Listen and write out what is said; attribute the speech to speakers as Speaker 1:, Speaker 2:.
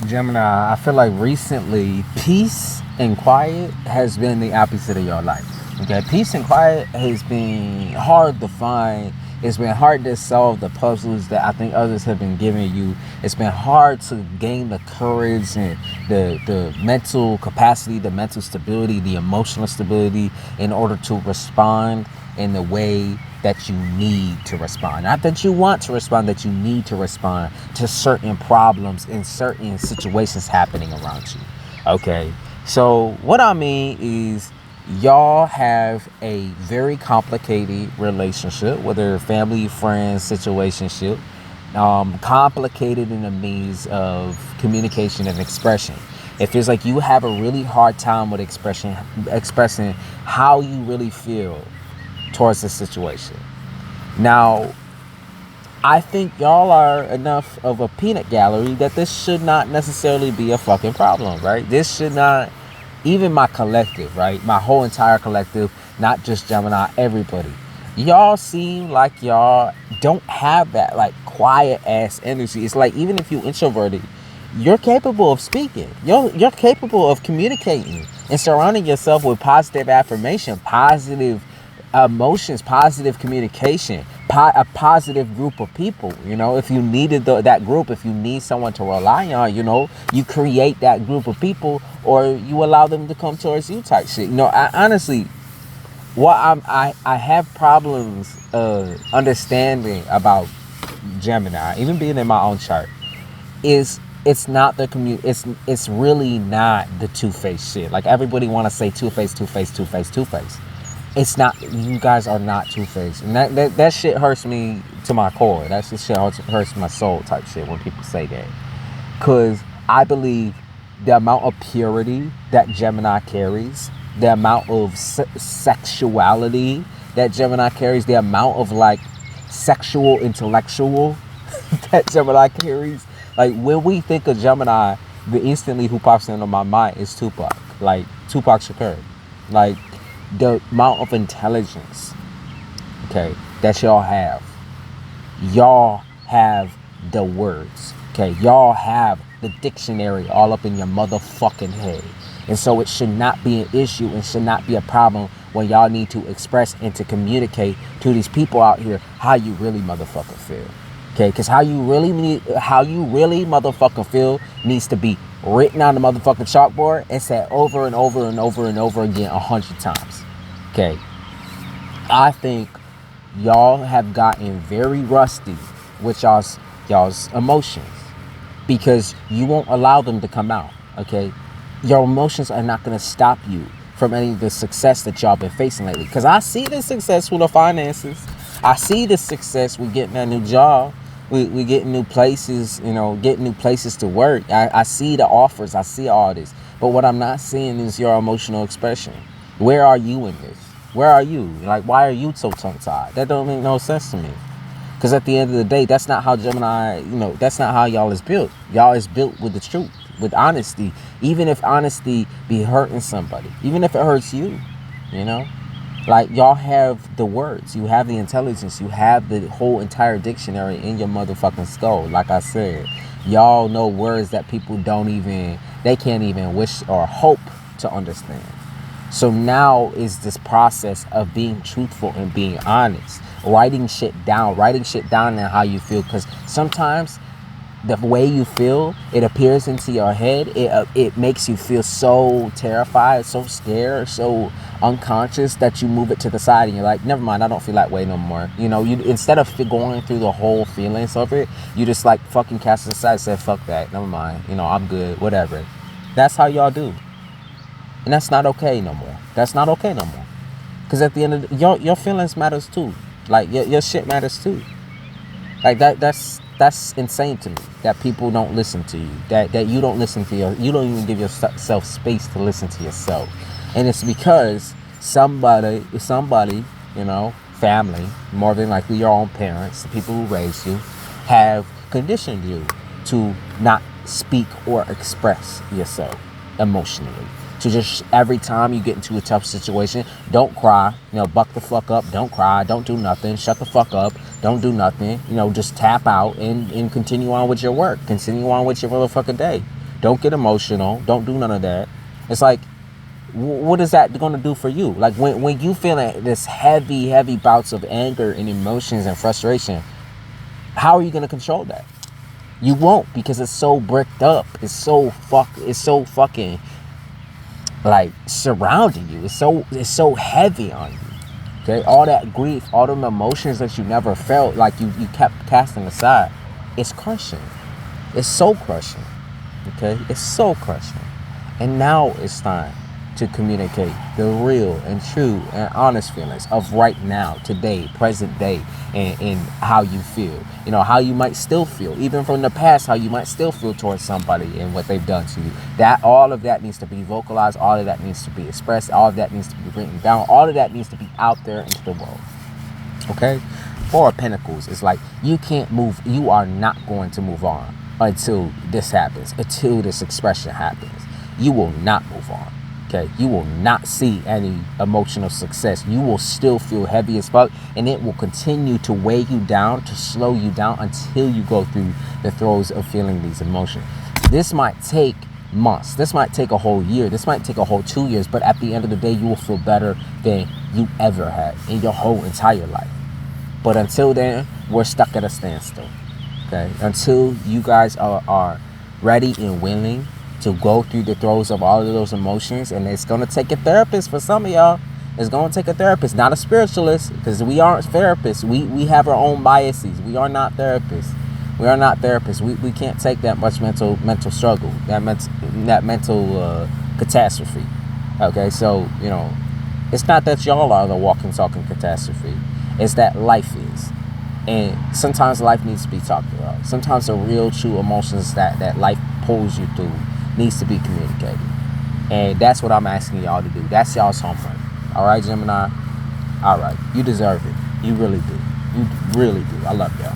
Speaker 1: Gemini, I feel like recently peace and quiet has been the opposite of your life. Okay, peace and quiet has been hard to find. It's been hard to solve the puzzles that I think others have been giving you. It's been hard to gain the courage and the mental capacity, the mental stability, the emotional stability in order to respond in the way that you need to respond. Not that you want to respond, that you need to respond to certain problems in certain situations happening around you. Okay. So what I mean is y'all have a very complicated relationship, whether family, friends, situationship, complicated in the means of communication and expression. It feels like you have a really hard time with expressing how you really feel towards the situation. Now, I think y'all are enough of a peanut gallery that this should not necessarily be a fucking problem, right? This should not, even my collective, right? My whole entire collective, not just Gemini, everybody. Y'all seem like y'all don't have that like quiet ass energy. It's like even if you introverted, you're capable of speaking. You're capable of communicating and surrounding yourself with positive affirmation, positive emotions, positive communication, a positive group of people. You know, if you needed that group, if you need someone to rely on, you know, you create that group of people or you allow them to come towards you type shit. You know, I honestly, I have problems understanding about Gemini, even being in my own chart, is it's not the it's really not the two-faced shit. Like everybody want to say two-faced, two-faced, two-faced, two-faced. It's not. You guys are not two-faced, and that shit hurts me to my core. That shit hurts my soul type shit when people say that, because I believe the amount of purity that Gemini carries, the amount of sexuality that Gemini carries, the amount of like sexual intellectual that Gemini carries. Like when we think of Gemini, the instantly who pops into my mind is Tupac, like Tupac Shakur, like the amount of intelligence, okay, that y'all have the words, okay, y'all have the dictionary all up in your motherfucking head, and so it should not be an issue and should not be a problem when y'all need to express and to communicate to these people out here how you really motherfucking feel, okay, because how you really motherfucking feel needs to be written on the motherfucking chalkboard and said over and over and over and over again 100 times. Okay. I think y'all have gotten very rusty with y'all's emotions because you won't allow them to come out. Okay. Your emotions are not going to stop you from any of the success that y'all been facing lately. Because I see the success with the finances. I see the success with getting a new job. We getting new places, you know, getting new places to work. I see the offers. I see all this. But what I'm not seeing is your emotional expression. Where are you in this? Where are you? Like, why are you so tongue-tied? That don't make no sense to me. Because at the end of the day, that's not how Gemini, you know, that's not how y'all is built. Y'all is built with the truth, with honesty. Even if honesty be hurting somebody. Even if it hurts you, you know. Like, y'all have the words, you have the intelligence, you have the whole entire dictionary in your motherfucking skull. Like I said, y'all know words that people they can't even wish or hope to understand. So now is this process of being truthful and being honest, writing shit down and how you feel. Because sometimes the way you feel, it appears into your head. It makes you feel so terrified, so scared, so unconscious that you move it to the side and you're like, never mind, I don't feel that way no more. You know, you instead of going through the whole feelings of it, you just like fucking cast it aside and say, fuck that, never mind. You know, I'm good, whatever. That's how y'all do. And that's not okay no more. That's not okay no more. Because at the end of your feelings matters too. Like your shit matters too. Like that's insane to me that people don't listen to you. That you don't listen to you don't even give yourself space to listen to yourself. And it's because somebody, you know, family, more than likely your own parents, the people who raised you, have conditioned you to not speak or express yourself emotionally. To just every time you get into a tough situation, don't cry, you know, buck the fuck up, don't cry, don't do nothing, shut the fuck up, don't do nothing, you know, just tap out and continue on with your work, continue on with your motherfucking day. Don't get emotional. Don't do none of that. It's like, what is that going to do for you? Like when you feeling this heavy bouts of anger and emotions and frustration, how are you going to control that? You won't, because it's so bricked up. It's so fucking like surrounding you. It's so heavy on you. Okay, all that grief, all them emotions that you never felt, like you kept casting aside, it's crushing. It's so crushing. Okay, it's so crushing. And now it's time to communicate the real and true and honest feelings of right now, today, present day, and how you feel. You know, how you might still feel, even from the past, how you might still feel towards somebody and what they've done to you. That, all of that needs to be vocalized, all of that needs to be expressed, all of that needs to be written down, all of that needs to be out there into the world. Okay? Four of Pentacles is like, you can't move, you are not going to move on until this happens, until this expression happens. You will not move on. Okay, you will not see any emotional success. You will still feel heavy as fuck, and it will continue to weigh you down, to slow you down until you go through the throes of feeling these emotions. This might take months. This might take a whole year. This might take a whole 2 years, but at the end of the day, you will feel better than you ever had in your whole entire life. But until then, we're stuck at a standstill. Okay, until you guys are ready and willing to go through the throes of all of those emotions. And it's going to take a therapist for some of y'all. It's going to take a therapist, not a spiritualist, because we aren't therapists. We have our own biases. We are not therapists. We are not therapists. We can't take that much mental struggle, that mental catastrophe. Okay, so, you know, it's not that y'all are the walking, talking catastrophe. It's that life is. And sometimes life needs to be talked about. Sometimes the real, true emotions that life pulls you through needs to be communicated. And that's what I'm asking y'all to do. That's y'all's homework. All right, Gemini? All right. You deserve it. You really do. You really do. I love y'all.